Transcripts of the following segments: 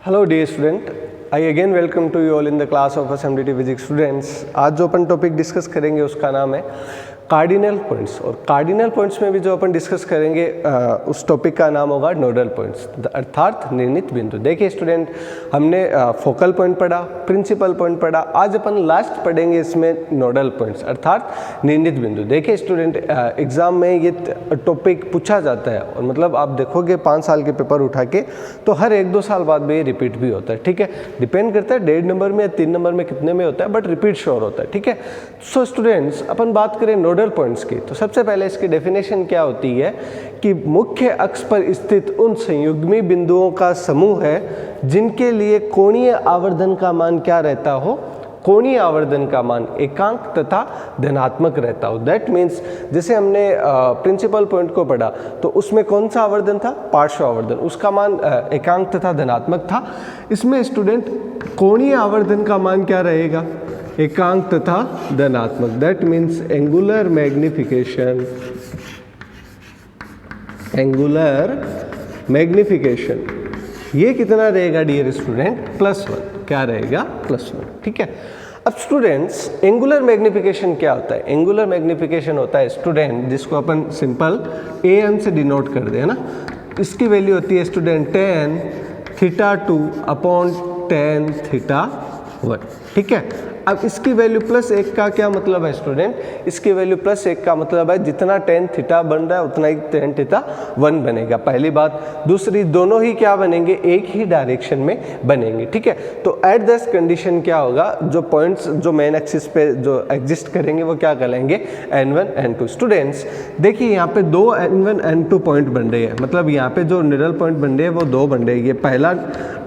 Hello dear student, I again welcome to you all in the class of SMDT physics students. आज जो अपन topic discuss करेंगे उसका नाम है कार्डिनल पॉइंट्स। और कार्डिनल पॉइंट्स में भी जो अपन डिस्कस करेंगे उस टॉपिक का नाम होगा नोडल पॉइंट्स, अर्थात निर्णित बिंदु। देखिए स्टूडेंट, हमने फोकल पॉइंट पढ़ा, प्रिंसिपल पॉइंट पढ़ा, आज अपन लास्ट पढ़ेंगे इसमें नोडल पॉइंट्स अर्थात निर्णित बिंदु। देखिए स्टूडेंट, एग्जाम में ये टॉपिक पूछा जाता है और मतलब आप देखोगे 5 साल के पेपर उठा के तो हर 1-2 साल बाद में ये रिपीट भी होता है। ठीक है, डिपेंड करता है 1.5 नंबर में या 3 नंबर में कितने में होता है, बट रिपीट श्योर होता है। ठीक है, सो स्टूडेंट्स, अपन बात करें नोडल पॉइंट्स की तो सबसे पहले इसकी डेफिनेशन क्या होती है कि मुख्य अक्ष पर स्थित उन संयुग्मी बिंदुओं का समूह है जिनके लिए कोणीय आवर्धन का मान क्या रहता हो, कोणीय आवर्धन का मान एकांक तथा धनात्मक रहता हो। दैट मीन्स जैसे हमने प्रिंसिपल पॉइंट को पढ़ा तो उसमें कौन सा आवर्धन था, पार्श्व आवर्धन, उसका मान एकांक तथा धनात्मक था। इसमें स्टूडेंट कोणीय आवर्धन का मान क्या रहेगा, एकांक तथा धनात्मक। That means angular magnification, angular magnification ये कितना रहेगा डियर स्टूडेंट, +1। क्या रहेगा, +1। ठीक है, अब स्टूडेंट्स एंगुलर मैग्निफिकेशन क्या होता है? एंगुलर मैग्निफिकेशन होता है स्टूडेंट जिसको अपन सिंपल an से डिनोट कर दे, है ना। इसकी वैल्यू होती है स्टूडेंट tan θ2 अपॉन tan θ1। ठीक है, अब इसकी वैल्यू +1 का क्या मतलब है स्टूडेंट, इसकी वैल्यू +1 का मतलब है जितना tan θ बन रहा है उतना ही tan θ1 बनेगा, पहली बात। दूसरी, दोनों ही क्या बनेंगे, एक ही डायरेक्शन में बनेंगे। ठीक है, तो एट दिस कंडीशन क्या होगा, जो पॉइंट्स जो मेन एक्सिस पे जो एग्जिस्ट करेंगे वो क्या कहलाएंगे, n1 n2। स्टूडेंट्स देखिए, यहाँ पे 2 n1 n2 पॉइंट बन रहे हैं, मतलब यहाँ पे जो निडल पॉइंट बन रहे हैं वो 2 बन रहे हैं। ये पहला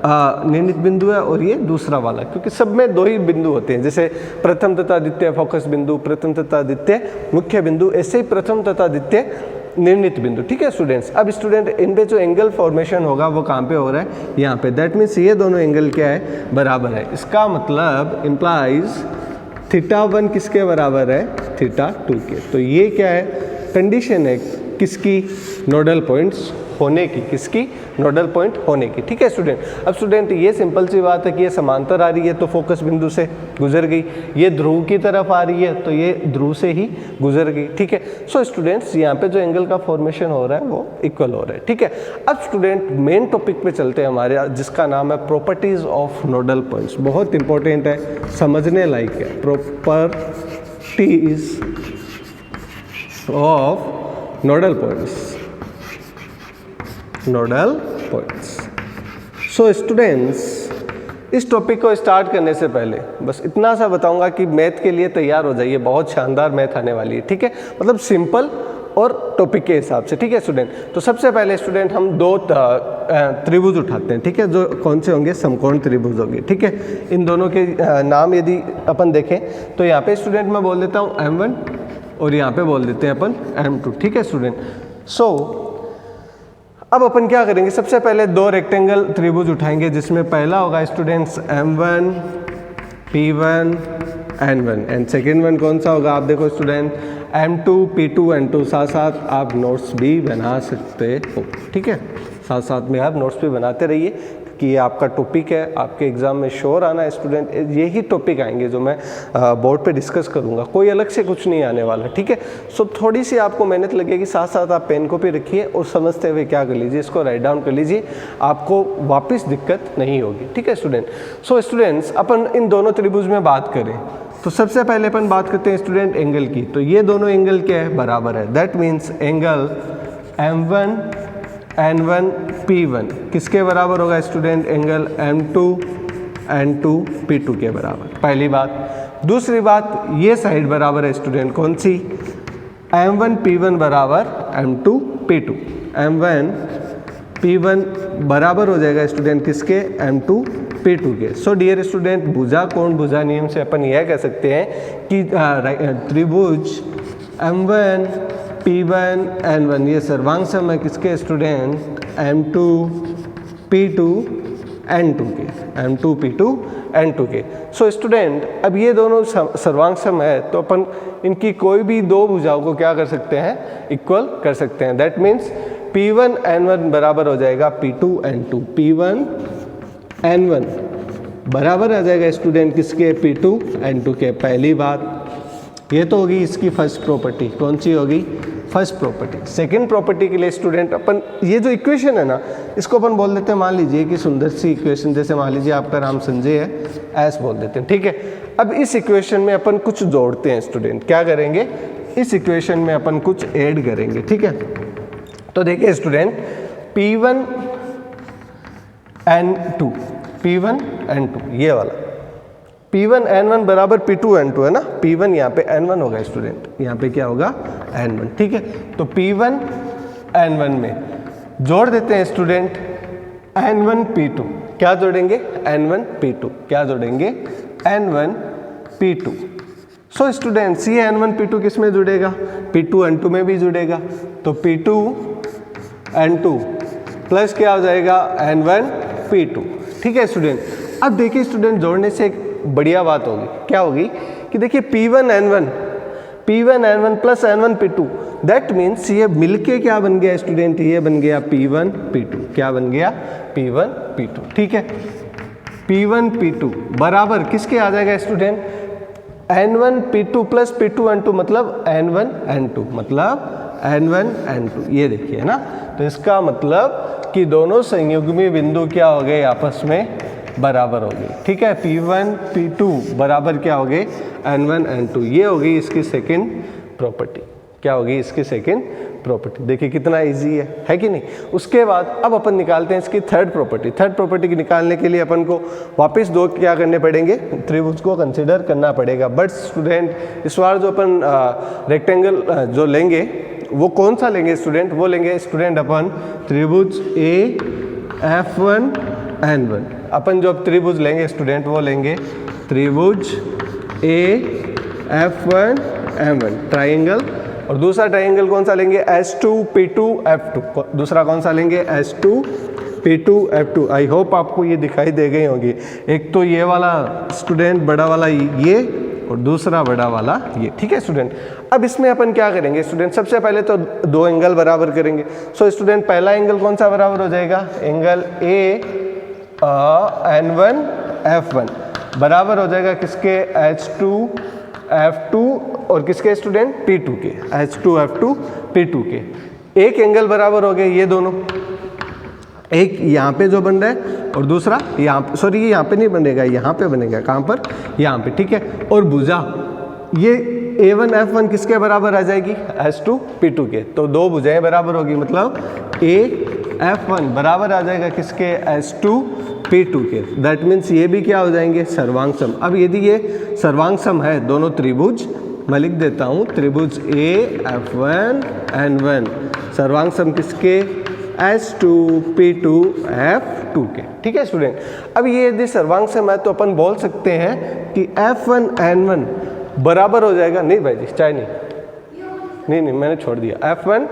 निर्णित बिंदु है और ये दूसरा वाला, क्योंकि सब में 2 ही बिंदु होते हैं। जैसे प्रथम तथा द्वितीय फोकस बिंदु, प्रथम तथा द्वितीय मुख्य बिंदु, ऐसे ही प्रथम तथा द्वितीय निर्णित बिंदु। ठीक है स्टूडेंट्स, अब स्टूडेंट इन पे जो एंगल फॉर्मेशन होगा वो कहाँ पे हो रहा है, यहाँ पे। दैट मीन्स ये दोनों एंगल क्या है, बराबर है। इसका मतलब इम्प्लाइज θ1 किसके बराबर है, θ2 के। तो ये क्या है, कंडीशन है किसकी, नोडल पॉइंट्स होने की, किसकी, नोडल पॉइंट होने की। ठीक है स्टूडेंट, अब स्टूडेंट ये सिंपल सी बात है कि ये समांतर आ रही है तो फोकस बिंदु से गुजर गई, ये ध्रुव की तरफ आ रही है तो ये ध्रुव से ही गुजर गई। ठीक है, सो स्टूडेंट्स यहाँ पे जो एंगल का फॉर्मेशन हो रहा है वो इक्वल हो रहा है। ठीक है, अब स्टूडेंट मेन टॉपिक पे चलते हैं हमारे, जिसका नाम है प्रॉपर्टीज ऑफ नोडल पॉइंट्स। बहुत इंपॉर्टेंट है, समझने लायक है, properties of nodal points, nodal points. So students, इस टॉपिक को स्टार्ट करने से पहले बस इतना सा बताऊंगा कि मैथ के लिए तैयार हो जाइए, बहुत शानदार मैथ आने वाली है। ठीक है, मतलब सिंपल और टॉपिक के हिसाब से। ठीक है स्टूडेंट, तो सबसे पहले स्टूडेंट हम 2 त्रिभुज उठाते हैं। ठीक है, जो कौन से होंगे, समकोण त्रिभुज होंगे। ठीक है, इन दोनों के नाम यदि अपन देखें तो यहाँ पे स्टूडेंट मैं बोल देता हूँ M1 और यहाँ पे बोल देते हैं अपन M2। ठीक है स्टूडेंट, सो अब अपन क्या करेंगे, सबसे पहले 2 रेक्टेंगल त्रिभुज उठाएंगे जिसमें पहला होगा students M1 P1 N1 and second one कौन सा होगा, आप देखो स्टूडेंट M2 P2 N2। साथ साथ आप नोट्स भी बना सकते हो। ठीक है, साथ साथ में आप नोट्स भी बनाते रहिए कि ये आपका टॉपिक है, आपके एग्जाम में श्योर आना है स्टूडेंट। यही टॉपिक आएंगे जो मैं बोर्ड पे डिस्कस करूंगा, कोई अलग से कुछ नहीं आने वाला। ठीक है, सो थोड़ी सी आपको मेहनत लगेगी, साथ साथ आप पेन कॉपी रखिए और समझते हुए क्या कर लीजिए, इसको राइट डाउन कर लीजिए, आपको वापस दिक्कत नहीं होगी। ठीक है स्टूडेंट, सो स्टूडेंट्स अपन इन दोनों त्रिभुज में बात करें तो सबसे पहले अपन बात करते हैं स्टूडेंट एंगल की। तो ये दोनों एंगल क्या है, बराबर है। That means angle M1 N1 P1 किसके बराबर होगा student, angle M2 N2 P2 के बराबर, पहली बात। दूसरी बात, ये साइड बराबर है स्टूडेंट कौन सी, M1 P1 बराबर M2 P2। M1 P1 बराबर हो जाएगा स्टूडेंट किसके, M2 P2 के। सो डियर स्टूडेंट, भुजा कोण भुजा नियम से अपन यह कह सकते हैं कि त्रिभुज M1 P1 N1 ये सर्वांग सम है किसके स्टूडेंट, M2 P2 N2 के, M2 P2 N2 के। सो स्टूडेंट, अब ये दोनों सर्वांग सम है तो अपन इनकी कोई भी 2 भुजाओं को क्या कर सकते हैं, इक्वल कर सकते हैं। दैट मीन्स P1 N1 बराबर हो जाएगा P2 N2, P1 N1 बराबर आ जाएगा स्टूडेंट किसके, P2 N2 के। पहली बात ये तो होगी इसकी फर्स्ट प्रॉपर्टी। कौन सी होगी, फर्स्ट प्रॉपर्टी। सेकंड प्रॉपर्टी के लिए स्टूडेंट अपन ये जो इक्वेशन है ना, इसको अपन बोल देते हैं, मान लीजिए कि सुंदर सी इक्वेशन, जैसे मान लीजिए आपका नाम संजय है, ऐस बोल देते हैं, ठीक है। अब इस इक्वेशन में अपन कुछ जोड़ते हैं स्टूडेंट, क्या करेंगे, इस इक्वेशन में अपन कुछ ऐड करेंगे, ठीक है। तो देखिए student, P1 N2, P1 N2 ये वाला, P1 N1 बराबर P2 N2 है ना। P1 यहाँ पे N1 होगा स्टूडेंट, यहाँ पे क्या होगा, N1, ठीक है। तो P1 N1 में जोड़ देते हैं स्टूडेंट N1 P2, क्या जोड़ेंगे, N1 P2, क्या जोड़ेंगे, N1 P2। सो स्टूडेंट्स ये N1 P2 किस में जुड़ेगा, P2 N2 में भी जुड़ेगा। तो P2 N2 प्लस क्या हो जाएगा, N1 P2, ठीक है स्टूडेंट। अब देखिए स्टूडेंट, जोड़ने से एक बढ़िया बात होगी, क्या होगी कि देखिए P1 N1 plus N1 P2, that means ये मिलके क्या बन गया स्टूडेंट, ये बन गया P1 P2, क्या बन गया, P1 P2, ठीक है। P1 P2 बराबर किसके आ जाएगा student, N1 P2 plus P2 N2 मतलब N1 N2, मतलब N1 N2, ये देखिए है ना। तो इसका मतलब कि दोनों संयुग्मी बिंदु क्या हो गए, आपस में बराबर हो गए, ठीक है। P1 P2 बराबर क्या हो गए, N1 N2, ये हो गई इसकी सेकंड प्रॉपर्टी। क्या होगी इसकी सेकंड प्रॉपर्टी, देखिए कितना इजी है कि नहीं। उसके बाद अब अपन निकालते हैं इसकी थर्ड प्रॉपर्टी। थर्ड प्रॉपर्टी की निकालने के लिए अपन को वापस दो क्या करने पड़ेंगे, त्रिभुज को कंसिडर करना पड़ेगा। बट स्टूडेंट इस बार जो अपन रेक्टेंगल जो लेंगे वो कौन सा लेंगे स्टूडेंट, वो लेंगे स्टूडेंट अपन त्रिभुज AF1 N1। अपन जो अब त्रिभुज लेंगे स्टूडेंट वो लेंगे त्रिभुज AF1 N1 ट्राइंगल, और दूसरा ट्राइंगल कौन सा लेंगे, S2 P2 F2। दूसरा कौन सा लेंगे, S2 P2 F2। I hope आपको ये दिखाई दे गई होगी। एक तो ये वाला स्टूडेंट बड़ा वाला ये, और दूसरा बड़ा वाला ये, ठीक है स्टूडेंट। अब इसमें अपन क्या करेंगे स्टूडेंट, सबसे पहले तो दो एंगल बराबर करेंगे। सो स्टूडेंट पहला एंगल कौन सा बराबर हो जाएगा, एंगल N1 F1 बराबर हो जाएगा किसके, H2 F2 और किसके स्टूडेंट, P2 के, H2 F2 P2 के। एक एंगल बराबर हो गए ये दोनों, एक यहाँ पे जो बन रहा है और दूसरा यहाँ, सॉरी ये यहाँ पे नहीं बनेगा, यहाँ पे बनेगा, कहाँ पर, यहाँ पे, ठीक है। और भुजा ये A1 F1 किसके बराबर आ जाएगी, H2 P2 के। तो दो भुजाएं बराबर होगी, मतलब AF1 बराबर आ जाएगा किसके, H2 P2 के। दैट मीन्स ये भी क्या हो जाएंगे, सर्वांग सम। अब यदि ये सर्वांग सम है दोनों त्रिभुज, मैं लिख देता हूँ त्रिभुज AF1 N1 सर्वांग सम किसके, H2 P2 F2 के, ठीक है स्टूडेंट। अब ये यदि सर्वांग सम है तो अपन बोल सकते हैं कि F1 N1 बराबर हो जाएगा, नहीं भाई जी चाहे नहीं मैंने छोड़ दिया, F1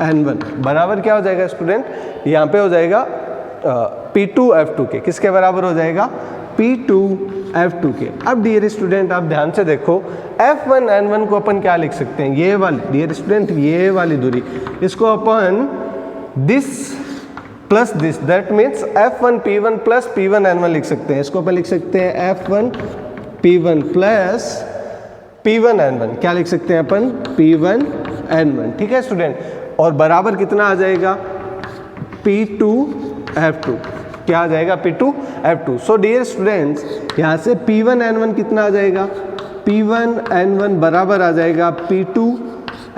N1 बराबर क्या हो जाएगा स्टूडेंट, यहाँ पे हो जाएगा P2 F2 के। किसके बराबर हो जाएगा, P2 F2 के। अब डियर स्टूडेंट आप ध्यान से देखो, F1 N1 को अपन क्या लिख सकते हैं, ये वाली, डियर स्टूडेंट ये वाली दूरी, इसको अपन this plus this, that means F1 P1 plus P1 N1 लिख सकते हैं। इसको अपन लिख सकते हैं F1 P1 plus P1 N1, क्या लिख सकते हैं अपन, P1 N1, ठीक है स्टूडेंट। और बराबर कितना आ जाएगा, P2 F2, क्या आ जाएगा, P2 F2। So dear students यहाँ से P1 N1 कितना आ जाएगा, P1 N1 बराबर आ जाएगा P2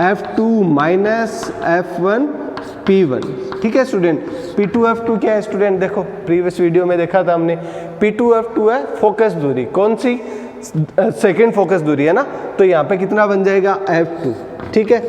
F2 minus F1 P1, ठीक है स्टूडेंट। P2 F2 क्या है स्टूडेंट, देखो प्रीवियस वीडियो में देखा था हमने, P2 F2 है फोकस दूरी, कौन सी, सेकेंड फोकस दूरी है ना। तो यहाँ पे कितना बन जाएगा, F2, ठीक है,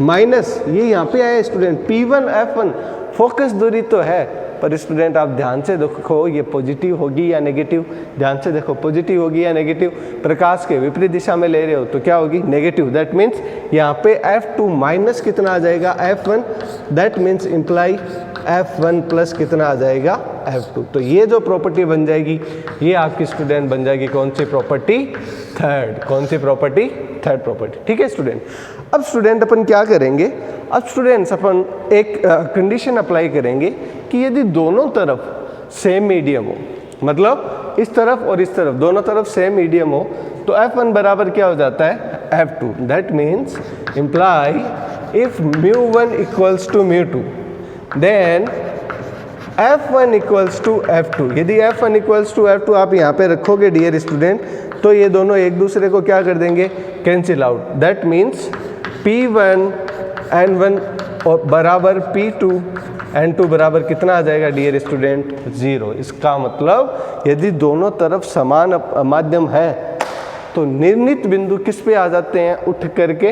माइनस ये यहाँ पे आया स्टूडेंट P1 F1, फोकस दूरी तो है पर स्टूडेंट आप ध्यान से देखो ये पॉजिटिव होगी या नेगेटिव, ध्यान से देखो पॉजिटिव होगी या नेगेटिव, प्रकाश के विपरीत दिशा में ले रहे हो तो क्या होगी, नेगेटिव। दैट मीन्स यहाँ पे F2 माइनस कितना आ जाएगा, F1, that means imply F1 plus कितना आ जाएगा, F2। तो ये जो प्रॉपर्टी बन जाएगी ये आपकी स्टूडेंट बन जाएगी कौन सी प्रॉपर्टी, थर्ड। कौन सी प्रॉपर्टी, थर्ड प्रॉपर्टी, ठीक है स्टूडेंट। अब स्टूडेंट अपन क्या करेंगे, अब स्टूडेंट्स अपन एक कंडीशन अप्लाई करेंगे कि यदि दोनों तरफ सेम मीडियम हो, मतलब इस तरफ और इस तरफ दोनों तरफ सेम मीडियम हो, तो F1 बराबर क्या हो जाता है F2। That means imply if μ1 equals to μ2 then F1 equals to F2। यदि F1 इक्वल्स टू F2 आप यहाँ पे रखोगे डियर स्टूडेंट, तो ये दोनों एक दूसरे को क्या कर देंगे, cancel out. That means P1 N1 बराबर P2 N2 बराबर कितना आ जाएगा डियर स्टूडेंट, 0। इसका मतलब यदि दोनों तरफ समान माध्यम है तो निर्णीत बिंदु किस पे आ जाते हैं, उठ करके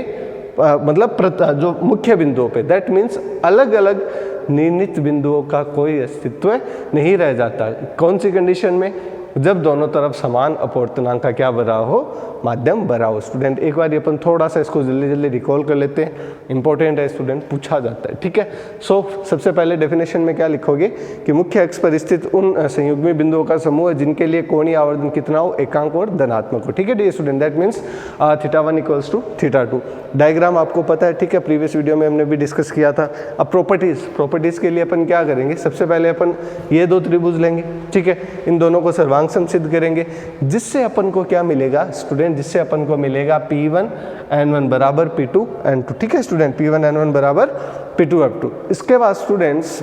मतलब जो मुख्य बिंदुओं पे। दैट मीन्स अलग अलग निर्णीत बिंदुओं का कोई अस्तित्व नहीं रह जाता। कौन सी कंडीशन में, जब दोनों तरफ समान अपवर्तनांक का क्या बना हो, माध्यम बना हो। स्टूडेंट एक बार अपन थोड़ा सा इसको जल्दी जल्दी रिकॉल कर लेते हैं, इंपॉर्टेंट है स्टूडेंट, पूछा जाता है, ठीक है। सो सबसे पहले डेफिनेशन में क्या लिखोगे कि मुख्य अक्ष पर स्थित उन संयुग्मी बिंदुओं का समूह है जिनके लिए कोणीय आवर्धन कितना हो, एकांक और धनात्मक हो, ठीक है dear student. That means θ1 equals to θ2। Diagram आपको पता है, ठीक है, प्रीवियस वीडियो में हमने भी डिस्कस किया था। अब प्रॉपर्टीज के लिए अपन क्या करेंगे, सबसे पहले अपन ये दो त्रिभुज लेंगे, ठीक है, इन दोनों को सर्वांग सम सिद्ध करेंगे, जिससे अपन को क्या मिलेगा स्टूडेंट, जिससे अपन को मिलेगा P1 N1 बराबर P2 N2, ठीक है स्टूडेंट, P1 N1 बराबर P2 F2। इसके बाद स्टूडेंट्स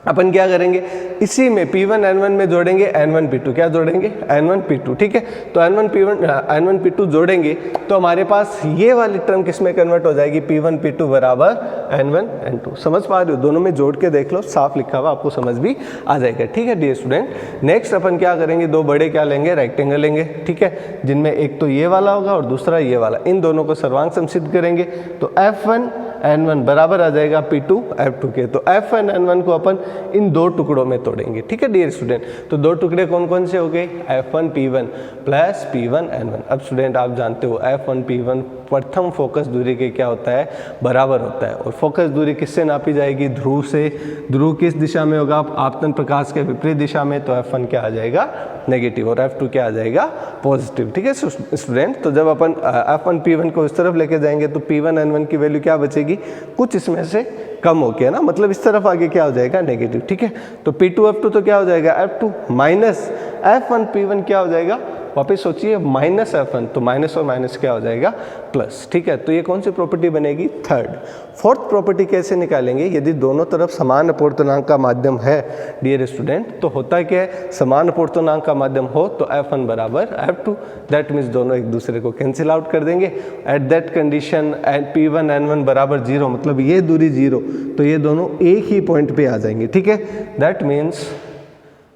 अपन क्या करेंगे, इसी में P1 N1 में जोड़ेंगे N1 P2, क्या जोड़ेंगे N1 P2, ठीक है। तो N1 P2 जोड़ेंगे तो हमारे पास ये वाली टर्म किस में कन्वर्ट हो जाएगी, P1 P2 बराबर N1 N2। समझ पा रहे हो, दोनों में जोड़ के देख लो, साफ लिखा हुआ आपको समझ भी आ जाएगा, ठीक है डियर स्टूडेंट। नेक्स्ट अपन क्या करेंगे, दो बड़े क्या लेंगे, रेक्टेंगल लेंगे, ठीक है, जिनमें एक तो ये वाला होगा और दूसरा ये वाला, इन दोनों को सर्वांग सम सिद्ध करेंगे तो F1 N1 बराबर आ जाएगा P2 F2 के। तो F1 N1 को अपन इन दो टुकड़ों में तोड़ेंगे, ठीक है डियर स्टूडेंट। तो दो टुकड़े कौन कौन से हो गए, F1 P1 plus P1 N1। अब स्टूडेंट आप जानते हो F1 P1 प्रथम फोकस दूरी के क्या होता है, बराबर होता है। और फोकस दूरी किससे नापी जाएगी, ध्रुव से। ध्रुव किस दिशा में होगा, आपतन प्रकाश के विपरीत दिशा में, तो F1 क्या आ जाएगा, नेगेटिव, और F2 क्या आ जाएगा, पॉजिटिव, ठीक है स्टूडेंट। तो जब अपन F1 P1 को इस तरफ लेके जाएंगे तो P1 N1 की वैल्यू क्या बचेगी, कुछ इसमें से कम हो गया ना, मतलब इस तरफ आगे क्या हो जाएगा, नेगेटिव, ठीक है। तो P2 F2 तो क्या हो जाएगा, F2 माइनस F1 P1 क्या हो जाएगा, वापस सोचिए, माइनस F1, तो माइनस और माइनस क्या हो जाएगा, प्लस, ठीक है। तो ये कौन सी प्रॉपर्टी बनेगी, थर्ड। फोर्थ प्रॉपर्टी कैसे निकालेंगे, यदि दोनों तरफ समान अपवर्तनांक का माध्यम है डियर स्टूडेंट, तो होता क्या है, समान अपवर्तनांक का माध्यम हो तो F1 बराबर F2। दैट मीन्स दोनों एक दूसरे को कैंसिल आउट कर देंगे। At that condition P1 N1 बराबर 0, मतलब ये दूरी 0, तो ये दोनों एक ही पॉइंट पे आ जाएंगे, ठीक है। दैट मीन्स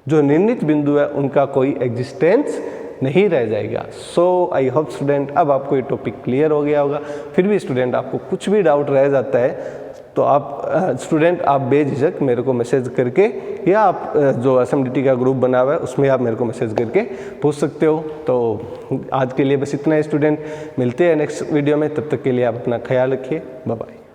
जो निर्णीत बिंदु है उनका कोई एग्जिस्टेंस नहीं रह जाएगा। सो आई होप स्टूडेंट अब आपको ये टॉपिक क्लियर हो गया होगा। फिर भी स्टूडेंट आपको कुछ भी डाउट रह जाता है तो आप स्टूडेंट आप बेझिझक मेरे को मैसेज करके, या आप जो SMDT का ग्रुप बना हुआ है उसमें आप मेरे को मैसेज करके पूछ सकते हो। तो आज के लिए बस इतना है स्टूडेंट, मिलते हैं नेक्स्ट वीडियो में, तब तक के लिए आप अपना ख्याल रखिए, बाय बाय।